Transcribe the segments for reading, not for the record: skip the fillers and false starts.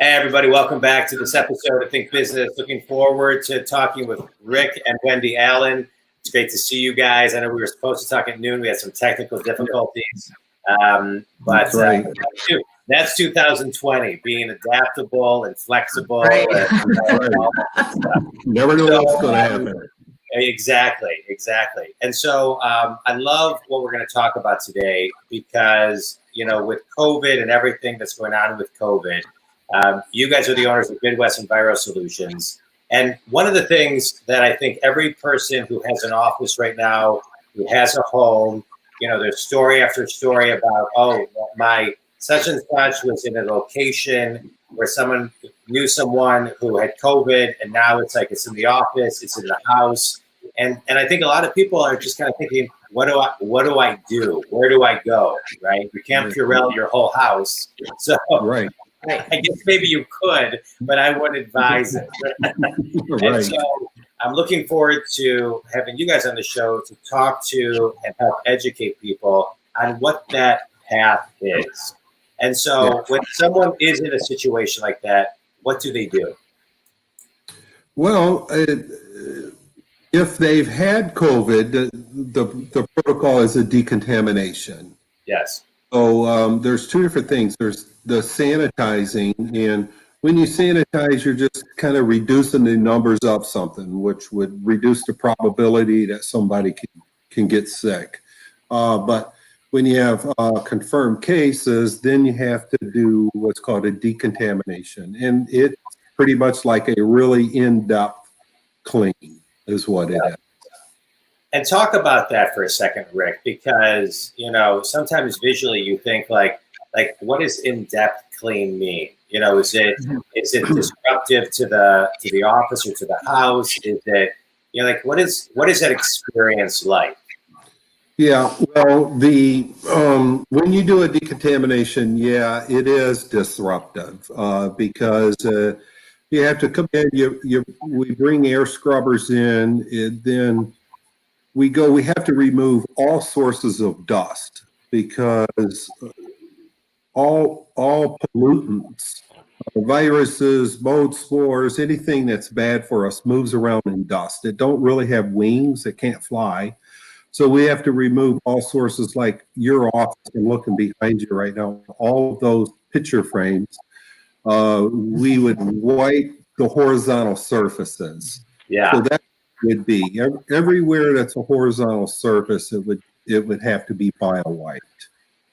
Hey, everybody, welcome back to this episode of Think Business. Looking forward to talking with Rick and Wendy Allen. It's great to see you guys. I know we were supposed to talk at noon. We had some technical difficulties. But That's right. That's 2020, being adaptable and flexible. Right. And all that stuff. Never know what's going to happen. Exactly. And so I love what we're going to talk about today because, you know, with COVID and everything that's going on with COVID, you guys are the owners of Midwest Enviro Solutions. And one of the things that I think every person who has an office right now, who has a home, you know, there's story after story about, oh, my such and such was in a location where someone knew someone who had COVID, and now it's like it's in the office, it's in the house. And I think a lot of people are just kind of thinking, what do I do? Where do I go? Right? You can't Purell your whole house. So Right. I guess maybe you could, but I wouldn't advise it. And so I'm looking forward to having you guys on the show to talk to and help educate people on what that path is. And so when someone is in a situation like that, what do they do? Well, if they've had COVID, the protocol is a decontamination. Yes. So there's two different things. There's the sanitizing, and when you sanitize, you're just kind of reducing the numbers of something, which would reduce the probability that somebody can get sick. But when you have confirmed cases, then you have to do what's called a decontamination, and it's pretty much like a really in-depth clean is what it is. And talk about that for a second, Rick, because, you know, sometimes visually you think like what does in-depth clean mean? You know, is it disruptive to the office or to the house? Is it, you know, like what is that experience like? Yeah, well, when you do a decontamination, yeah, it is disruptive because you have to come in. We bring air scrubbers in, and then we have to remove all sources of dust because all pollutants, viruses, mold spores, anything that's bad for us moves around in dust. It don't really have wings. It can't fly. So we have to remove all sources like your office. I'm looking behind you right now. All of those picture frames, we would wipe the horizontal surfaces. Yeah. So that would be everywhere that's a horizontal surface. It would have to be bio-wiped.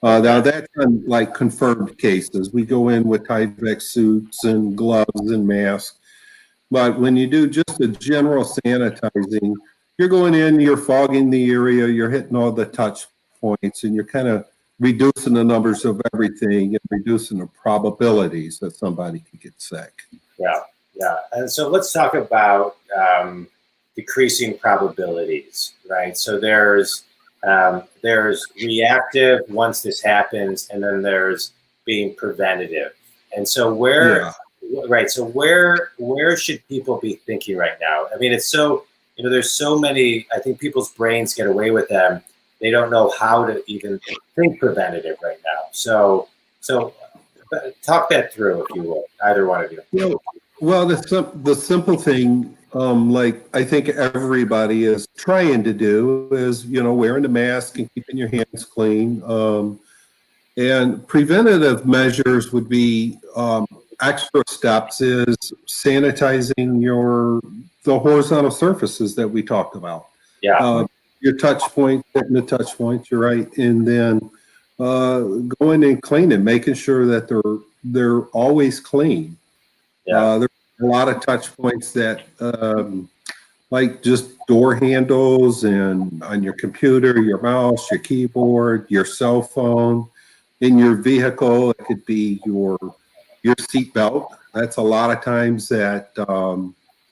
Now that's on like confirmed cases. We go in with Tyvek suits and gloves and masks. But when you do just a general sanitizing, you're going in, you're fogging the area, you're hitting all the touch points, and you're kind of reducing the numbers of everything and reducing the probabilities that somebody could get sick. Yeah. And so let's talk about decreasing probabilities, right? So there's reactive once this happens, and then there's being preventative. And so where should people be thinking right now? I mean, it's so, you know, there's so many, I think people's brains get away with them. They don't know how to even think preventative right now. So talk that through, if you will, either one of you. Well, the simple thing, like I think everybody is trying to do is, you know, wearing the mask and keeping your hands clean. And preventative measures would be extra steps is sanitizing the horizontal surfaces that we talked about. Yeah. Your touch point, hitting the touch point, you're right. And then going and cleaning, making sure that they're always clean. Yeah. There's a lot of touch points that like just door handles and on your computer, your mouse, your keyboard, your cell phone. In your vehicle, it could be your seat belt. That's a lot of times that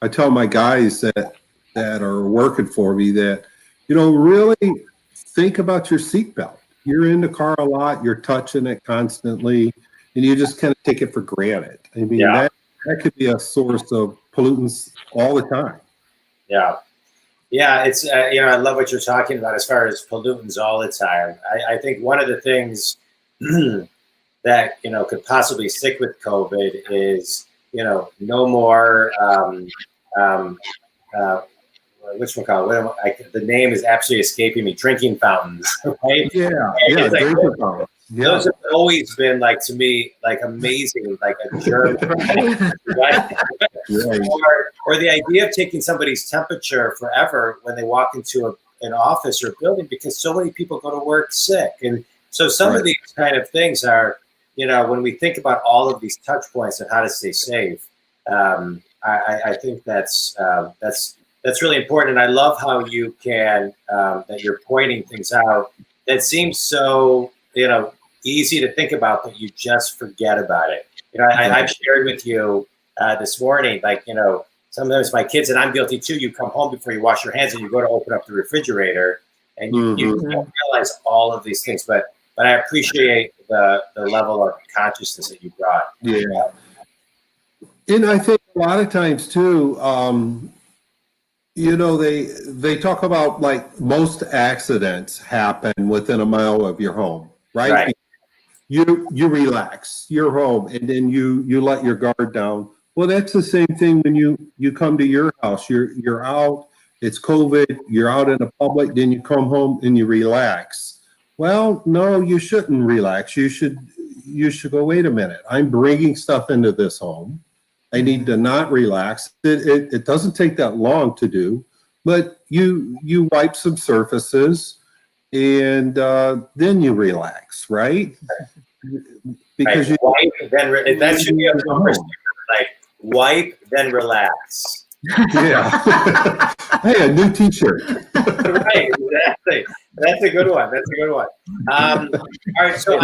I tell my guys that are working for me that, you know, really think about your seat belt. You're in the car a lot, you're touching it constantly, and you just kind of take it for granted. I mean, that could be a source of pollutants all the time. Yeah, it's, you know, I love what you're talking about as far as pollutants all the time. I think one of the things that that, could possibly stick with COVID is, no more, the name is absolutely escaping me, drinking fountains, right? Yeah, It's like, drinking fountains. Yeah. those have always been like, to me, like amazing, like a germ, right? Or the idea of taking somebody's temperature forever when they walk into an office or building, because so many people go to work sick. And so some of these kind of things are, when we think about all of these touch points and how to stay safe, I think that's really important. And I love how you can, that you're pointing things out that seems so, easy to think about, but you just forget about it. I've shared with you this morning, like, sometimes my kids, and I'm guilty too, you come home before you wash your hands and you go to open up the refrigerator and you don't realize all of these things, but I appreciate the level of consciousness that you brought. Yeah. And I think a lot of times too, they talk about like most accidents happen within a mile of your home, right? You relax, you're home, and then you let your guard down. Well, that's the same thing when you come to your house. You're out. It's COVID. You're out in the public. Then you come home and you relax. Well, no, you shouldn't relax. You should go. Wait a minute. I'm bringing stuff into this home. I need to not relax. It doesn't take that long to do, but you wipe some surfaces and then you relax, right? Because wipe, then that should be a bumper sticker, like wipe, then relax. Yeah. Hey, a new T-shirt. Right, exactly. That's a good one. All right, so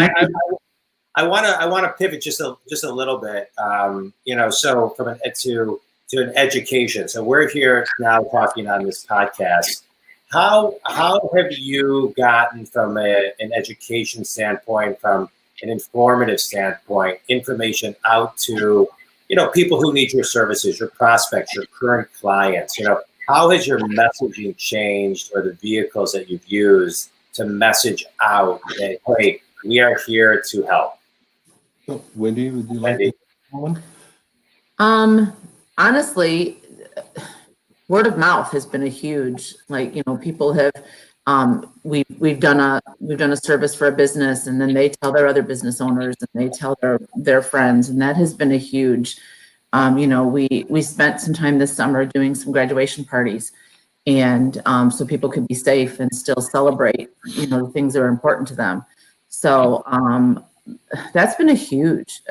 I want to pivot just a little bit. So from to an education. So we're here now talking on this podcast. How have you gotten from an education standpoint, from an informative standpoint, information out to people who need your services, your prospects, your current clients? How has your messaging changed, or the vehicles that you've used to message out that, hey, we are here to help? Wendy, would you like to take one? Honestly, word of mouth has been a huge, people have, we've done a service for a business, and then they tell their other business owners, and they tell their friends, and that has been a huge, we spent some time this summer doing some graduation parties, and so people could be safe and still celebrate, the things that are important to them. So that's been a huge.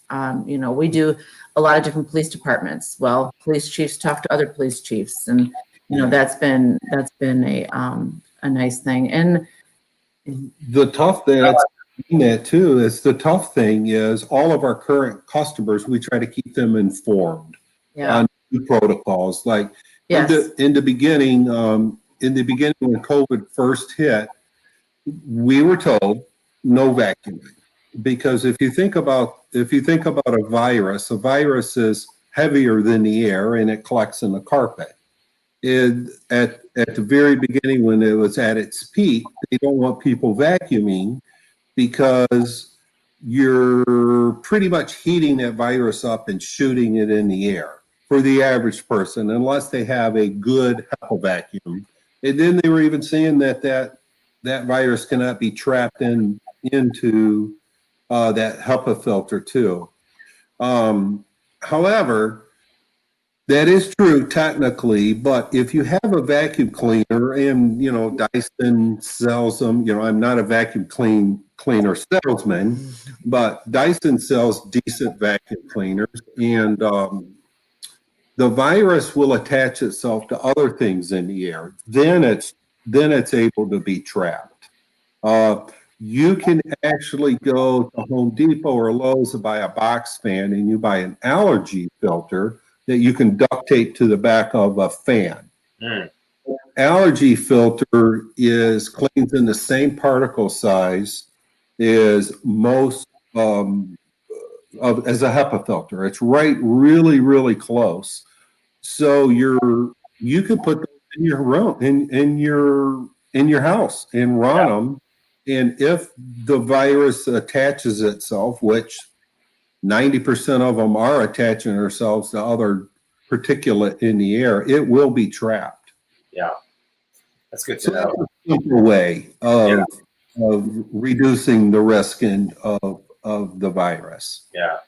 We do a lot of different police departments. Well, police chiefs talk to other police chiefs, and that's been a nice thing. And the tough thing that too is the tough thing is all of our current customers, we try to keep them informed on new protocols. Like in the beginning when COVID first hit, we were told no vacuuming, because if you think about a virus is heavier than the air and it collects in the carpet. At the very beginning, when it was at its peak, they don't want people vacuuming because you're pretty much heating that virus up and shooting it in the air for the average person, unless they have a good HEPA vacuum. And then they were even saying that virus cannot be trapped into that HEPA filter too. However, that is true technically, but if you have a vacuum cleaner, and Dyson sells them, I'm not a vacuum cleaner salesman, but Dyson sells decent vacuum cleaners, and the virus will attach itself to other things in the air. Then it's able to be trapped. You can actually go to Home Depot or Lowe's to buy a box fan, and you buy an allergy filter that you can duct tape to the back of a fan. Allergy filter cleans in the same particle size as most as a HEPA filter. It's really, really close. So you can put those in your room, in your house, and run them, And if the virus attaches itself, which 90% of them are attaching themselves to other particulate in the air, it will be trapped. Yeah, that's good to So know. that's a simple way of reducing the risk of the virus. Yeah.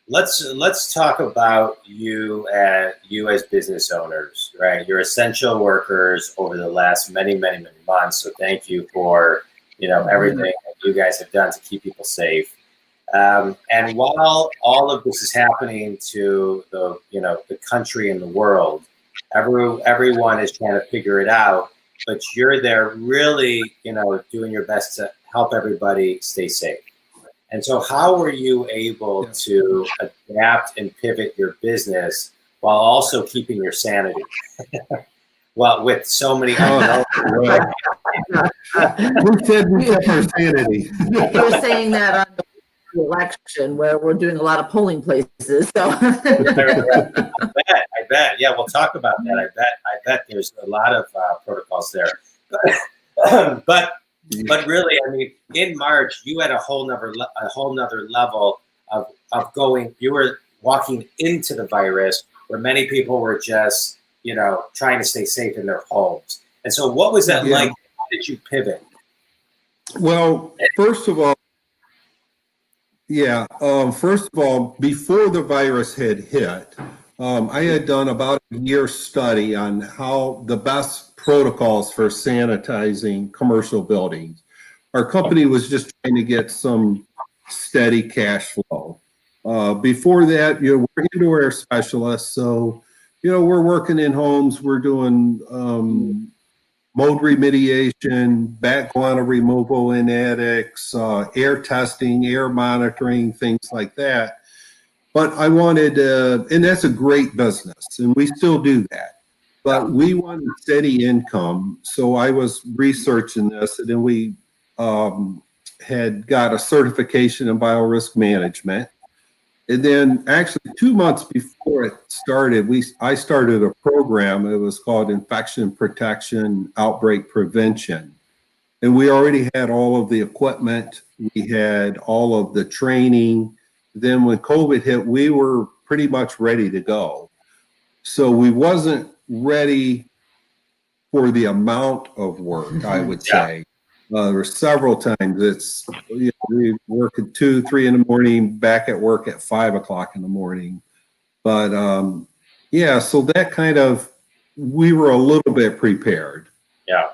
Let's talk about you as business owners, right? You're essential workers over the last many months. So thank you for, everything that you guys have done to keep people safe. And while all of this is happening to the country and the world, everyone is trying to figure it out, but you're there really, doing your best to help everybody stay safe. And so how were you able to adapt and pivot your business while also keeping your sanity? Well, with so many unknowns. We said we kept our sanity. You're saying that on the election where we're doing a lot of polling places. So I bet. Yeah, we'll talk about that. I bet there's a lot of protocols there. But really, I mean, in March, you had a whole nother level of going. You were walking into the virus where many people were just, trying to stay safe in their homes. And so, what was that like? How did you pivot? Well, first of all, before the virus had hit, I had done about a year study on how the best protocols for sanitizing commercial buildings. Our company was just trying to get some steady cash flow. Before that, we're indoor specialists, so we're working in homes. We're doing mold remediation, bat guano removal in attics, air testing, air monitoring, things like that. But I wanted, and that's a great business, and we still do that. But we wanted steady income, so I was researching this, and then we had got a certification in biorisk management. And then actually 2 months before it started, I started a program. It was called Infection Protection Outbreak Prevention. And we already had all of the equipment. We had all of the training. Then when COVID hit, we were pretty much ready to go. So we wasn't ready for the amount of work, I would say. There were several times we work at 2, 3 in the morning, back at work at 5 o'clock in the morning. But so that kind of, we were a little bit prepared. Yeah.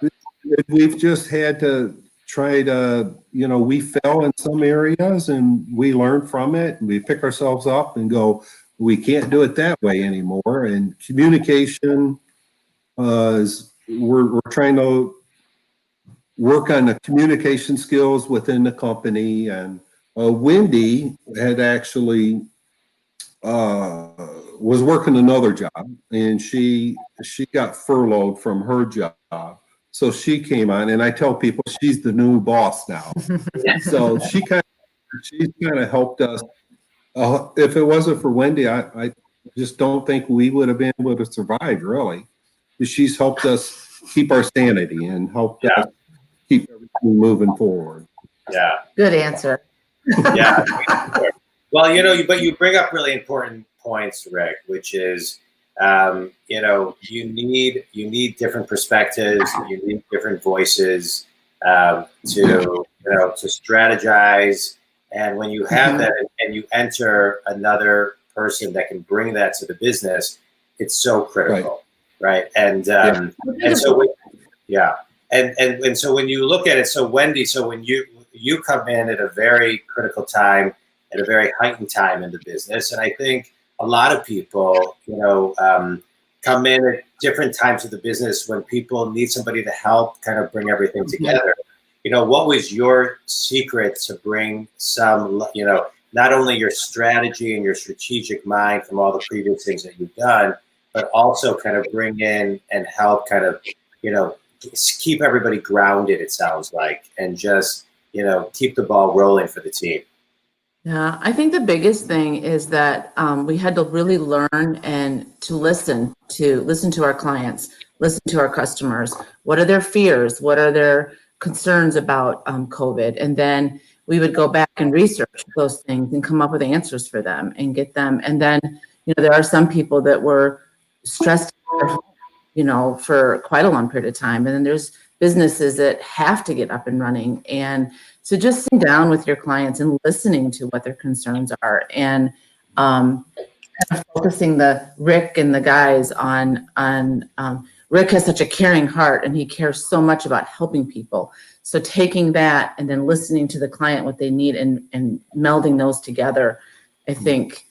We've just had to try to, we fell in some areas and we learned from it and we pick ourselves up and go, we can't do it that way anymore. And communication is, we're trying to work on the communication skills within the company. And Wendy had actually was working another job, and she got furloughed from her job. So she came on, and I tell people she's the new boss now. So she's kind of helped us. If it wasn't for Wendy, I just don't think we would have been able to survive, really. She's helped us keep our sanity and helped us keep everything moving forward. Yeah. Good answer. Yeah. Well, but you bring up really important points, Rick, which is, you need different perspectives, you need different voices to strategize. And when you have that and you enter another person that can bring that to the business, it's so critical, right? And so, And so when you look at it, so Wendy, so when you come in at a very critical time, at a very heightened time in the business, and I think a lot of people, come in at different times of the business when people need somebody to help kind of bring everything together. What was your secret to bring some, not only your strategy and your strategic mind from all the previous things that you've done, but also kind of bring in and help kind of, keep everybody grounded, it sounds like, and just, keep the ball rolling for the team? Yeah, I think the biggest thing is that we had to really learn and to listen to our clients, listen to our customers. What are their fears? What are their concerns about COVID, and then we would go back and research those things and come up with answers for them and get them. And then, there are some people that were stressed, for quite a long period of time. And then there's businesses that have to get up and running. And so just sitting down with your clients and listening to what their concerns are, and focusing the Rick and the guys on Rick has such a caring heart, and he cares so much about helping people. So taking that and then listening to the client, what they need, and melding those together, I think.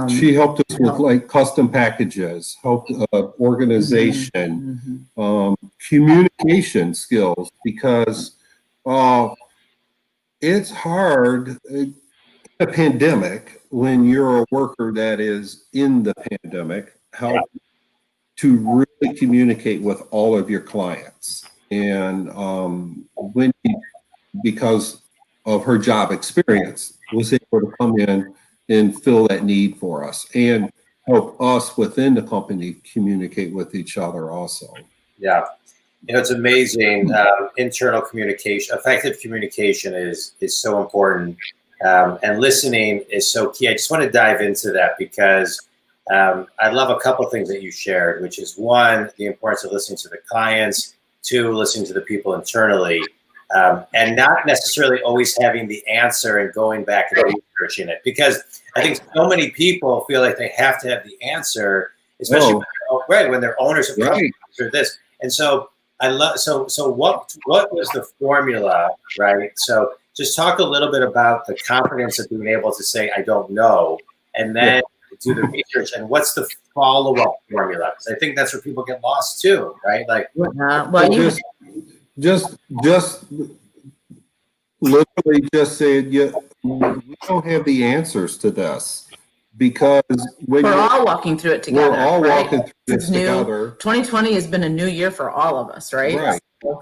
She helped us with like custom packages, helped organization, communication skills, because it's hard in a pandemic when you're a worker that is in the pandemic, how to really communicate with all of your clients. And Wendy, because of her job experience, was able to come in and fill that need for us and help us within the company communicate with each other also. Yeah. It's amazing. Internal communication, effective communication is so important. And listening is so key. I just want to dive into that because I love a couple of things that you shared, which is one, the importance of listening to the clients, two, listening to the people internally, and not necessarily always having the answer and going back and researching it. Because I think so many people feel like they have to have the answer, especially when they're owners of companies or this. And so I love, so what was the formula, right? So just talk a little bit about the confidence of being able to say, I don't know, and then do the research, and what's the follow-up formula? Because I think that's where people get lost too, right? Like, just literally just said, we don't have the answers to this, because when we're all walking through it together. We're all walking through this together. 2020 has been a new year for all of us, right? Right. So,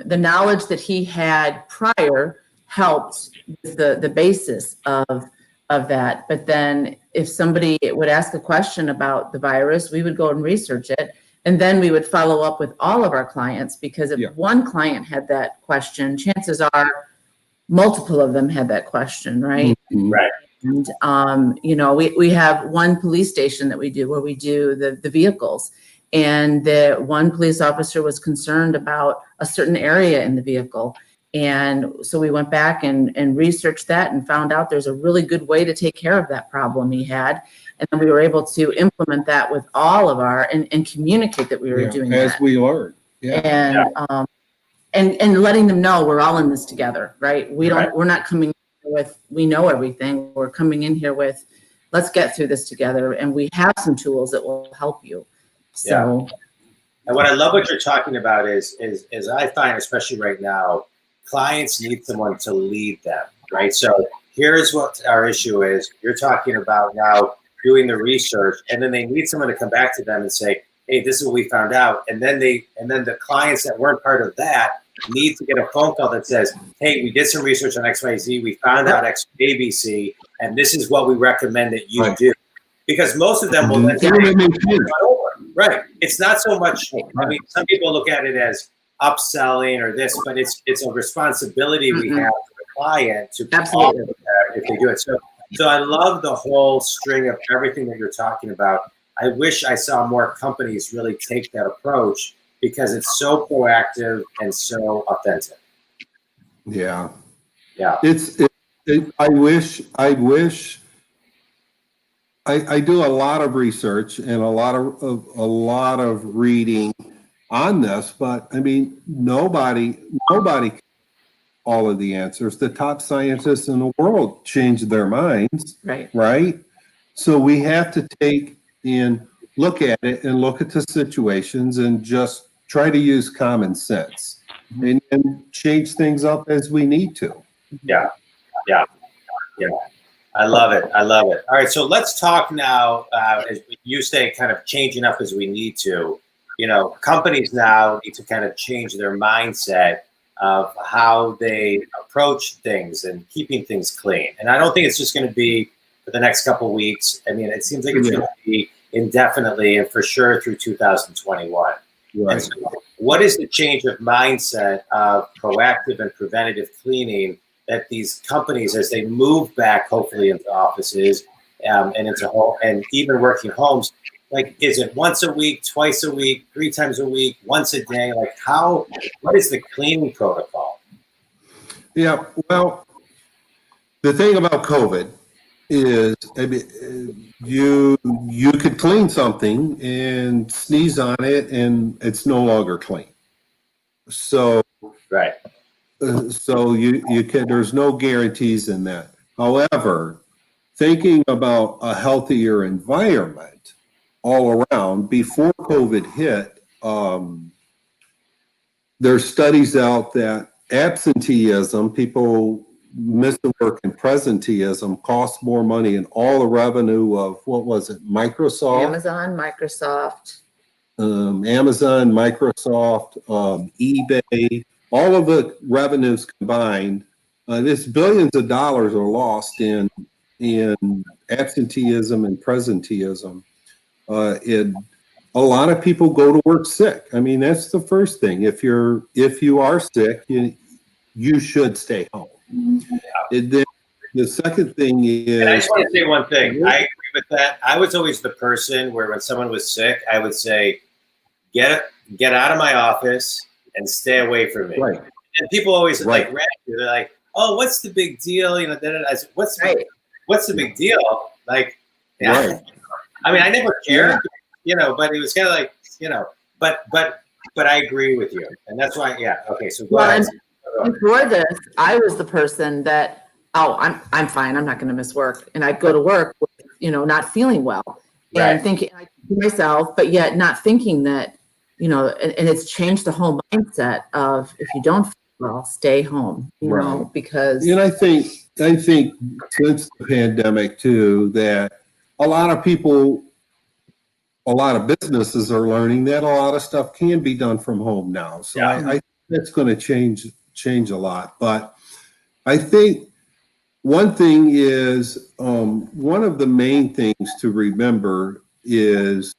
the knowledge that he had prior helped with the basis of that. But then if somebody would ask a question about the virus, we would go and research it. And then we would follow up with all of our clients, because if one client had that question, chances are multiple of them had that question, right? Mm-hmm. Right. And, we have one police station that we do where we do the vehicles. And the one police officer was concerned about a certain area in the vehicle. And so we went back and researched that and found out there's a really good way to take care of that problem he had. And then we were able to implement that with all of our, and communicate that we were doing as that. we learned. And letting them know we're all in this together, right? We're not coming in with, we know everything. We're coming in here with, let's get through this together. And we have some tools that will help you. So. And what I love what you're talking about is I find, especially right now, clients need someone to lead them, right? So here's what our issue is. You're talking about now doing the research, and then they need someone to come back to them and say, hey, this is what we found out. And then the clients that weren't part of that need to get a phone call that says, hey, we did some research on XYZ, we found out X, ABC, and this is what we recommend that you do. Because most of them will then say, right. It's not so much, I mean, some people look at it as upselling or this, but it's a responsibility we have to the client to call them if they do it. So I love the whole string of everything that you're talking about. I wish I saw more companies really take that approach, because it's so proactive and so authentic. Yeah. Yeah. I do a lot of research and a lot of reading on this, but I mean, nobody all of the answers. The top scientists in the world changed their minds, right? So we have to take and look at it and look at the situations and just try to use common sense and change things up as we need to. Yeah. I love it. All right, so let's talk now, as you say, kind of changing up as we need to. Companies now need to kind of change their mindset of how they approach things and keeping things clean. And I don't think it's just going to be for the next couple of weeks. I mean, it seems like it's going to be indefinitely and for sure through 2021. Right. And so what is the change of mindset of proactive and preventative cleaning that these companies, as they move back, hopefully into offices and into home and even working homes, like, is it once a week, twice a week, 3 times a week, once a day? Like, what is the cleaning protocol? Yeah, well, the thing about COVID is, I mean, you could clean something and sneeze on it and it's no longer clean. So Right. so you can, there's no guarantees in that. However, thinking about a healthier environment all around before COVID hit, there's studies out that absenteeism, people missing work and presenteeism costs more money in all the revenue of, what was it, Microsoft? Amazon, Microsoft. Amazon, Microsoft, eBay, all of the revenues combined, this billions of dollars are lost in absenteeism and presenteeism. A lot of people go to work sick. I mean, that's the first thing. If you are sick, you should stay home. And then the second thing is, and I just want to say one thing. I agree with that. I was always the person where when someone was sick, I would say, get out of my office and stay away from me. right, And people always Right. like, they're like, oh, what's the big deal? You know, I said, what's the big deal? Like, yeah. right. I mean, I never cared, you know, but it was kind of like, you know, but I agree with you, and that's why, yeah. Okay, so go ahead. Before this, I was the person that, I'm fine, I'm not going to miss work, and I'd go to work, with, not feeling well, Right. and thinking to myself, but yet not thinking that, and it's changed the whole mindset of, if you don't feel well, stay home, Right. because And I think since the pandemic too, that a lot of businesses are learning that a lot of stuff can be done from home now. So Yeah. I think that's going to change a lot. But I think one thing is, one of the main things to remember is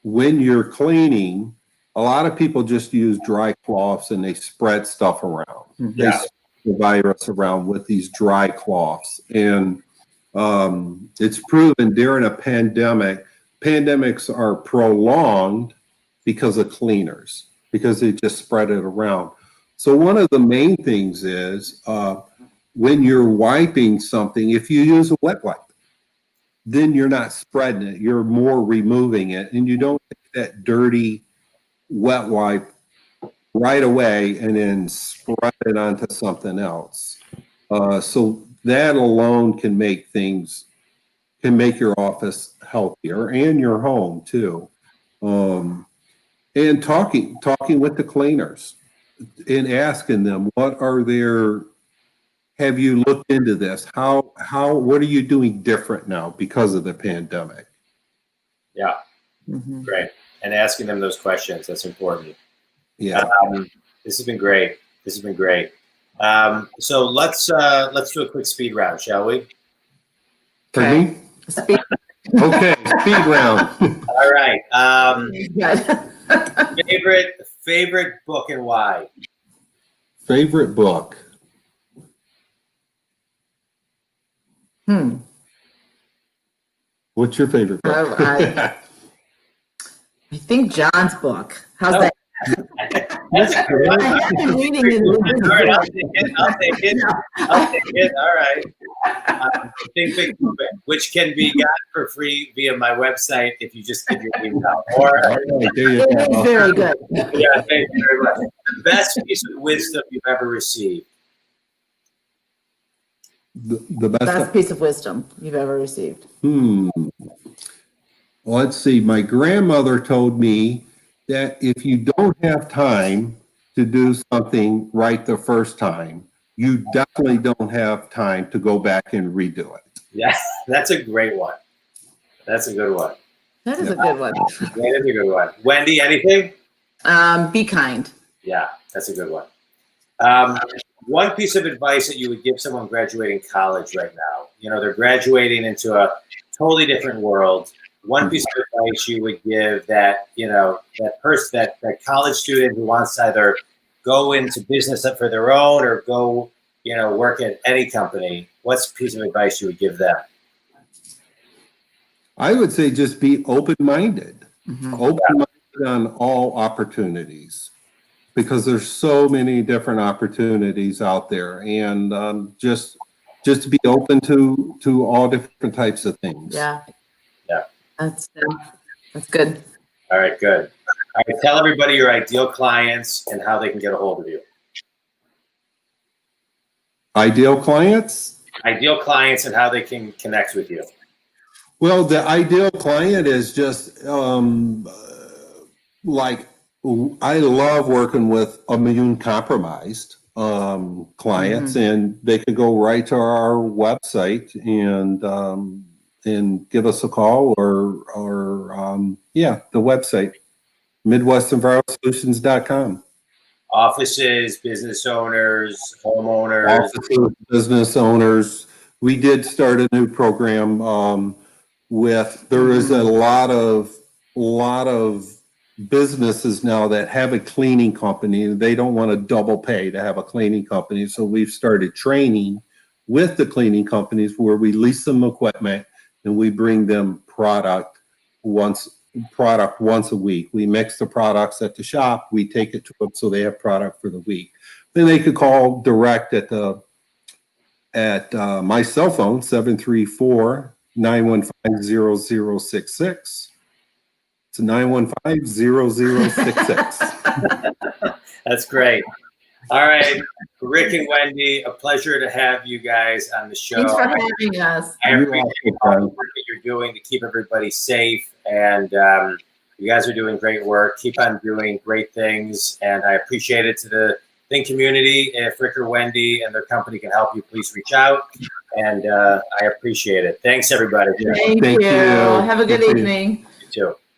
when you're cleaning, a lot of people just use dry cloths and they spread stuff around. They Yeah. spread the virus around with these dry cloths. And it's proven during a pandemic, pandemics are prolonged because of cleaners, because they just spread it around. So one of the main things is, when you're wiping something, if you use a wet wipe, then you're not spreading it, you're more removing it, and you don't take that dirty wet wipe right away and then spread it onto something else. So that alone can make your office healthier and your home too. And talking with the cleaners and asking them, have you looked into this? What are you doing different now because of the pandemic? Yeah. Mhm. Great. And asking them those questions, that's important. Yeah. This has been great. So let's do a quick speed round, shall we? For me? Speak- Okay, speed round. All right. Good. Favorite book and why? Favorite book? What's your favorite book? I think John's book. How's that? That's I have been reading it. all right, I'll take it. All right. Think Big, Do Big, which can be gotten for free via my website if you just give your email. Or All right, there you It is go. very good. yeah, thank you very much. The best piece of wisdom you've ever received. The best. Best piece of wisdom you've ever received. Let's see. My grandmother told me that if you don't have time to do something right the first time, you definitely don't have time to go back and redo it. Yes, that's a great one. That's a good one. That is a good one. That is a good one. Wendy, anything? Be kind. Yeah, that's a good one. One piece of advice that you would give someone graduating college right now, they're graduating into a totally different world. one piece of advice you would give that, that person, that college student who wants to either go into business for their own or go, work at any company, what's a piece of advice you would give them? I would say just be open-minded, open-minded on all opportunities, because there's so many different opportunities out there, and just to be open to all different types of things. Yeah. Yeah. That's good. All right, good. All right, tell everybody your ideal clients and how they can get a hold of you. Ideal clients? Ideal clients and how they can connect with you. Well, the ideal client is just like, I love working with immune compromised clients, and they could go right to our website and give us a call, or the website, MidwestEnviroSolutions.com. Offices, business owners, homeowners. Offices, business owners. We did start a new program there is a lot of businesses now that have a cleaning company. They don't want to double pay to have a cleaning company. So we've started training with the cleaning companies where we lease them equipment and we bring them product once a week. We mix the products at the shop. We take it to them so they have product for the week. Then they could call direct at my cell phone, 734-915-0066. It's 915-0066. That's great. All right, Rick and Wendy, a pleasure to have you guys on the show. Thanks for having us. I appreciate all the work that you're doing to keep everybody safe, and you guys are doing great work. Keep on doing great things, and I appreciate it to the Think community. If Rick or Wendy and their company can help you, please reach out, and I appreciate it. Thanks, everybody. Thank you. Have a good evening. You too.